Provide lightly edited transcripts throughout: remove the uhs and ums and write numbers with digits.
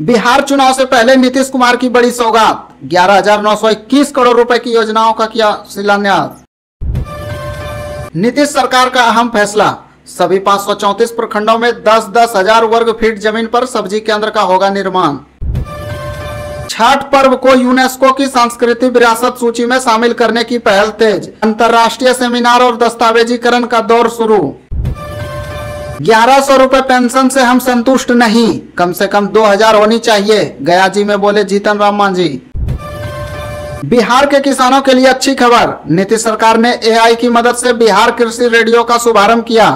बिहार चुनाव से पहले नीतीश कुमार की बड़ी सौगात, 11,921 करोड़ रुपए की योजनाओं का किया शिलान्यास। नीतीश सरकार का अहम फैसला, सभी 534 प्रखंडों में 10-10 हजार वर्ग फीट जमीन पर सब्जी केंद्र का होगा निर्माण। छठ पर्व को यूनेस्को की सांस्कृतिक विरासत सूची में शामिल करने की पहल तेज, अंतर्राष्ट्रीय सेमिनार और दस्तावेजीकरण का दौर शुरू। 1100 रुपए पेंशन से हम संतुष्ट नहीं, कम से कम 2000 होनी चाहिए, गया जी में बोले जीतन राम मांझी। बिहार के किसानों के लिए अच्छी खबर, नीतीश सरकार ने एआई की मदद से बिहार कृषि रेडियो का शुभारंभ किया।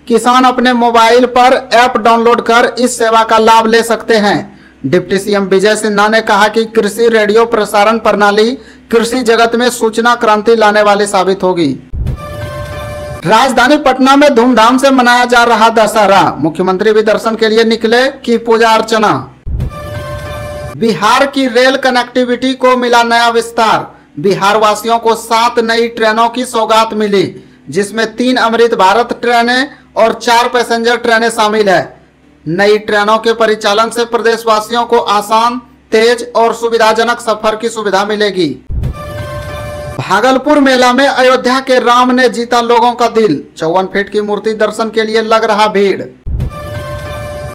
किसान अपने मोबाइल पर ऐप डाउनलोड कर इस सेवा का लाभ ले सकते हैं। डिप्टी सीएम विजय सिन्हा ने कहा कि कृषि रेडियो प्रसारण प्रणाली कृषि जगत में सूचना क्रांति लाने वाली साबित होगी। राजधानी पटना में धूमधाम से मनाया जा रहा दशहरा, मुख्यमंत्री भी दर्शन के लिए निकले की पूजा अर्चना। बिहार की रेल कनेक्टिविटी को मिला नया विस्तार, बिहार वासियों को 7 नई ट्रेनों की सौगात मिली, जिसमें 3 अमृत भारत ट्रेनें और 4 पैसेंजर ट्रेनें शामिल है। नई ट्रेनों के परिचालन से प्रदेशवासियों को आसान, तेज और सुविधाजनक सफर की सुविधा मिलेगी। भागलपुर मेला में अयोध्या के राम ने जीता लोगों का दिल, 54 फीट की मूर्ति दर्शन के लिए लग रहा भीड़।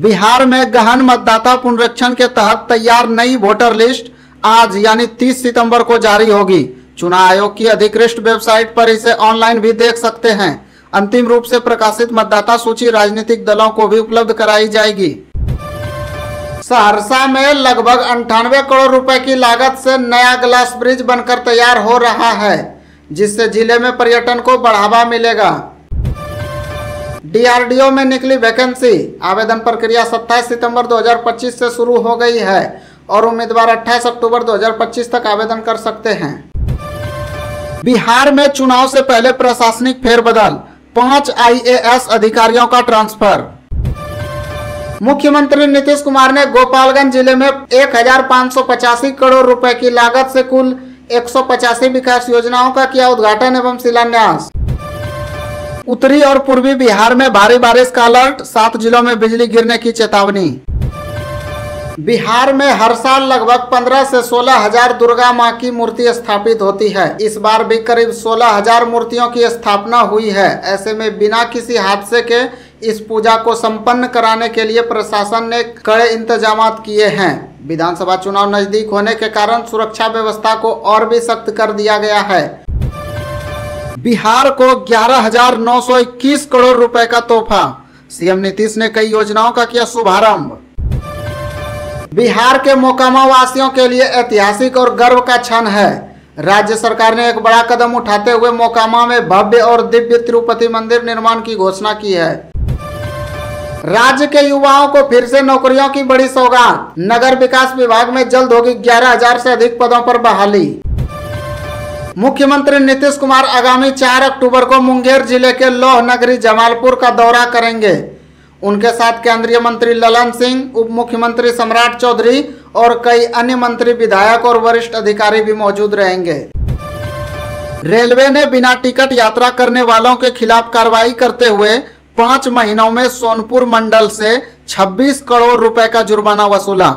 बिहार में गहन मतदाता पुनरीक्षण के तहत तैयार नई वोटर लिस्ट आज यानी 30 सितंबर को जारी होगी। चुनाव आयोग की अधिकृत वेबसाइट पर इसे ऑनलाइन भी देख सकते हैं। अंतिम रूप से प्रकाशित मतदाता सूची राजनीतिक दलों को भी उपलब्ध कराई जाएगी। सहरसा में लगभग 98 करोड़ रुपए की लागत से नया ग्लास ब्रिज बनकर तैयार हो रहा है, जिससे जिले में पर्यटन को बढ़ावा मिलेगा। डीआरडीओ में निकली वैकेंसी, आवेदन प्रक्रिया 27 सितंबर 2025 से शुरू हो गई है और उम्मीदवार 28 अक्टूबर 2025 तक आवेदन कर सकते हैं। बिहार में चुनाव से पहले प्रशासनिक फेरबदल, 5 आईएएस अधिकारियों का ट्रांसफर। मुख्यमंत्री नीतीश कुमार ने गोपालगंज जिले में 1585 करोड़ रुपए की लागत से कुल 185 विकास योजनाओं का किया उद्घाटन एवं शिलान्यास। उत्तरी और पूर्वी बिहार में भारी बारिश का अलर्ट, 7 जिलों में बिजली गिरने की चेतावनी। बिहार में हर साल लगभग 15 से 16 हजार दुर्गा मां की मूर्ति स्थापित होती है। इस बार भी करीब 16,000 मूर्तियों की स्थापना हुई है। ऐसे में बिना किसी हादसे के इस पूजा को संपन्न कराने के लिए प्रशासन ने कड़े इंतजाम किए हैं। विधानसभा चुनाव नजदीक होने के कारण सुरक्षा व्यवस्था को और भी सख्त कर दिया गया है। बिहार को 11,921 करोड़ रुपए का तोहफा, सीएम नीतीश ने कई योजनाओं का किया शुभारंभ। बिहार के मोकामा वासियों के लिए ऐतिहासिक और गर्व का क्षण है। राज्य सरकार ने एक बड़ा कदम उठाते हुए मोकामा में भव्य और दिव्य तिरुपति मंदिर निर्माण की घोषणा की है। राज्य के युवाओं को फिर से नौकरियों की बड़ी सौगात, नगर विकास विभाग में जल्द होगी 11,000 से अधिक पदों पर बहाली। मुख्यमंत्री नीतीश कुमार आगामी 4 अक्टूबर को मुंगेर जिले के लौह नगरी जमालपुर का दौरा करेंगे। उनके साथ केंद्रीय मंत्री ललन सिंह, उप मुख्यमंत्री सम्राट चौधरी और कई अन्य मंत्री, विधायक और वरिष्ठ अधिकारी भी मौजूद रहेंगे। रेलवे ने बिना टिकट यात्रा करने वालों के खिलाफ कार्रवाई करते हुए 5 महीनों में सोनपुर मंडल से 26 करोड़ रुपए का जुर्माना वसूला।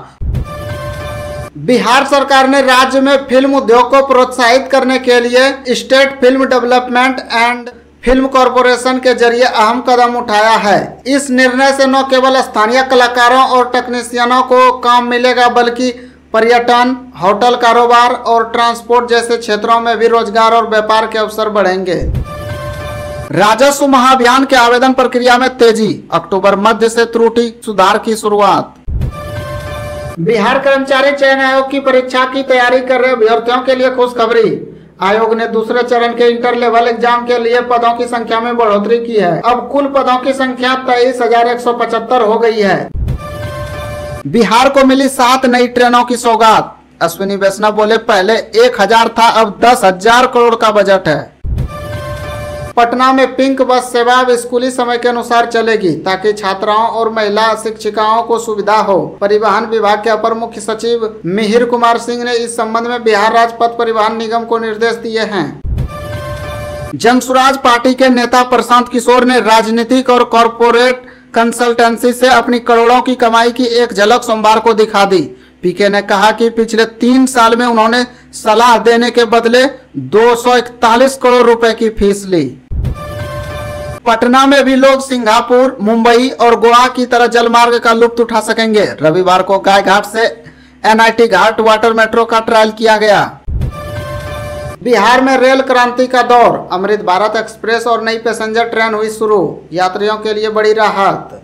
बिहार सरकार ने राज्य में फिल्म उद्योग को प्रोत्साहित करने के लिए state film development and film corporation के जरिए अहम कदम उठाया है। इस निर्णय से न केवल स्थानीय कलाकारों और टेक्नीशियनों को काम मिलेगा, बल्कि पर्यटन, होटल कारोबार और ट्रांसपोर्ट जैसे क्षेत्रों में भी रोजगार और व्यापार के अवसर बढ़ेंगे। राजस्व महाअभियान के आवेदन प्रक्रिया में तेजी, अक्टूबर मध्य से त्रुटि सुधार की शुरुआत। बिहार कर्मचारी चयन आयोग की परीक्षा की तैयारी कर रहे अभ्यर्थियों के लिए खुशखबरी, आयोग ने दूसरे चरण के इंटर लेवल एग्जाम के लिए पदों की संख्या में बढ़ोतरी की है। अब कुल पदों की संख्या 23,175 हो गई है। बिहार को मिली 7 नई ट्रेनों की सौगात, अश्विनी वैष्णव बोले पहले 1,000 था, अब 10,000 करोड़ का बजट है। पटना में पिंक बस सेवा अब स्कूली समय के अनुसार चलेगी, ताकि छात्राओं और महिला शिक्षिकाओं को सुविधा हो। परिवहन विभाग के अपर मुख्य सचिव मिहिर कुमार सिंह ने इस संबंध में बिहार राज्य पथ परिवहन निगम को निर्देश दिए हैं। जनसुराज पार्टी के नेता प्रशांत किशोर ने राजनीतिक और कॉरपोरेट कंसल्टेंसी से अपनी करोड़ों की कमाई की एक झलक सोमवार को दिखा दी। पीके ने कहा कि पिछले 3 साल में उन्होंने सलाह देने के बदले 241 करोड़ रुपए की फीस ली। पटना में भी लोग सिंगापुर, मुंबई और गोवा की तरह जलमार्ग का लुत्फ उठा सकेंगे। रविवार को गाय घाट से एनआईटी घाट वाटर मेट्रो का ट्रायल किया गया। बिहार में रेल क्रांति का दौर, अमृत भारत एक्सप्रेस और नई पैसेंजर ट्रेन हुई शुरू, यात्रियों के लिए बड़ी राहत।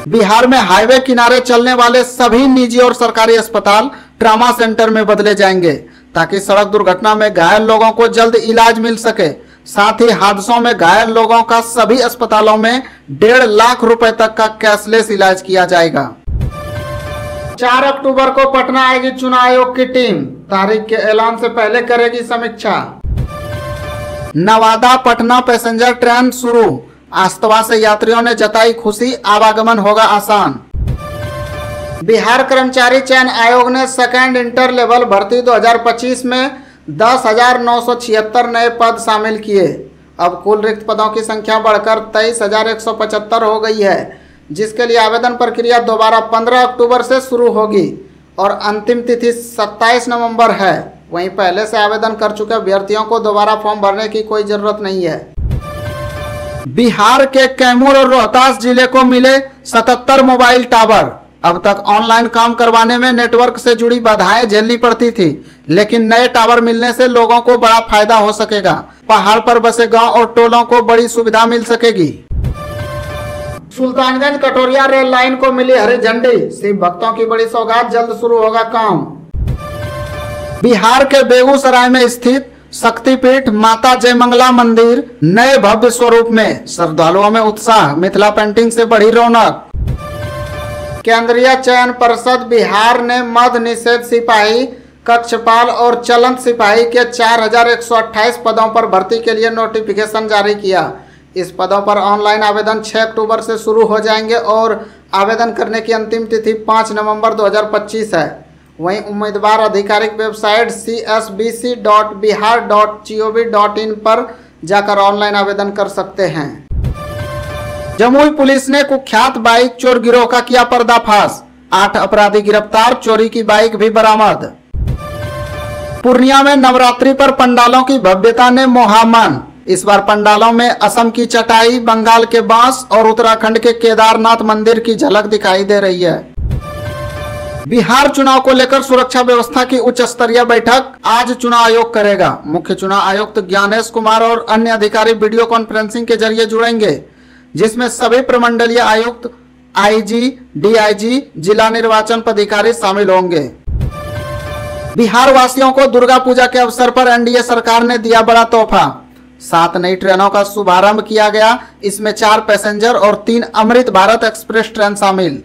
बिहार में हाईवे किनारे चलने वाले सभी निजी और सरकारी अस्पताल ट्रॉमा सेंटर में बदले जाएंगे ताकि सड़क दुर्घटना में घायल लोगों को जल्द इलाज मिल सके। साथ ही हादसों में घायल लोगों का सभी अस्पतालों में 1.5 लाख रुपए तक का कैशलेस इलाज किया जाएगा। 4 अक्टूबर को पटना आएगी चुनाव आयोग की टीम, तारीख के ऐलान से पहले करेगी समीक्षा। नवादा पटना पैसेंजर ट्रेन शुरू, आस्तवा से यात्रियों ने जताई खुशी, आवागमन होगा आसान। बिहार कर्मचारी चयन आयोग ने सेकेंड इंटर लेवल भर्ती 2025 में 10,976 नए पद शामिल किए। अब कुल रिक्त पदों की संख्या बढ़कर 23,175 हो गई है, जिसके लिए आवेदन प्रक्रिया दोबारा 15 अक्टूबर से शुरू होगी और अंतिम तिथि 27 नवंबर है। वहीं पहले से आवेदन कर चुके अभ्यर्थियों को दोबारा फॉर्म भरने की कोई जरूरत नहीं है। बिहार के कैमूर और रोहतास जिले को मिले 77 मोबाइल टावर। अब तक ऑनलाइन काम करवाने में नेटवर्क से जुड़ी बाधाएं झेलनी पड़ती थी, लेकिन नए टावर मिलने से लोगों को बड़ा फायदा हो सकेगा। पहाड़ पर बसे गांव और टोलों को बड़ी सुविधा मिल सकेगी। सुल्तानगंज कटोरिया रेल लाइन को मिली हरी झंडी, शिव भक्तों की बड़ी सौगात, जल्द शुरू होगा काम। बिहार के बेगूसराय में स्थित शक्तिपीठ माता जयमंगला मंदिर नए भव्य स्वरूप में, श्रद्धालुओं में उत्साह, मिथिला पेंटिंग से बढ़ी रौनक। केंद्रीय चयन परिषद बिहार ने मद्य निषेध सिपाही, कक्षपाल और चलंत सिपाही के 4,128 पदों पर भर्ती के लिए नोटिफिकेशन जारी किया। इस पदों पर ऑनलाइन आवेदन 6 अक्टूबर से शुरू हो जाएंगे और आवेदन करने की अंतिम तिथि 5 नवंबर 2025 है। वहीं उम्मीदवार आधिकारिक वेबसाइट csbc.bihar.gov.in पर जाकर ऑनलाइन आवेदन कर सकते हैं। जमुई पुलिस ने कुख्यात बाइक चोर गिरोह का किया पर्दाफाश, 8 अपराधी गिरफ्तार, चोरी की बाइक भी बरामद। पूर्णिया में नवरात्रि पर पंडालों की भव्यता ने मोहा मन। इस बार पंडालों में असम की चटाई, बंगाल के बांस और उत्तराखंड के केदारनाथ मंदिर की झलक दिखाई दे रही है। बिहार चुनाव को लेकर सुरक्षा व्यवस्था की उच्च स्तरीय बैठक आज चुनाव आयोग करेगा। मुख्य चुनाव आयुक्त ज्ञानेश कुमार और अन्य अधिकारी वीडियो कॉन्फ्रेंसिंग के जरिए जुड़ेंगे, जिसमें सभी प्रमंडलीय आयुक्त, आईजी, डीआईजी, जिला निर्वाचन पदाधिकारी शामिल होंगे। बिहार वासियों को दुर्गा पूजा के अवसर पर एनडीए सरकार ने दिया बड़ा तोहफा, 7 नई ट्रेनों का शुभारंभ किया गया। इसमें 4 पैसेंजर और 3 अमृत भारत एक्सप्रेस ट्रेन शामिल।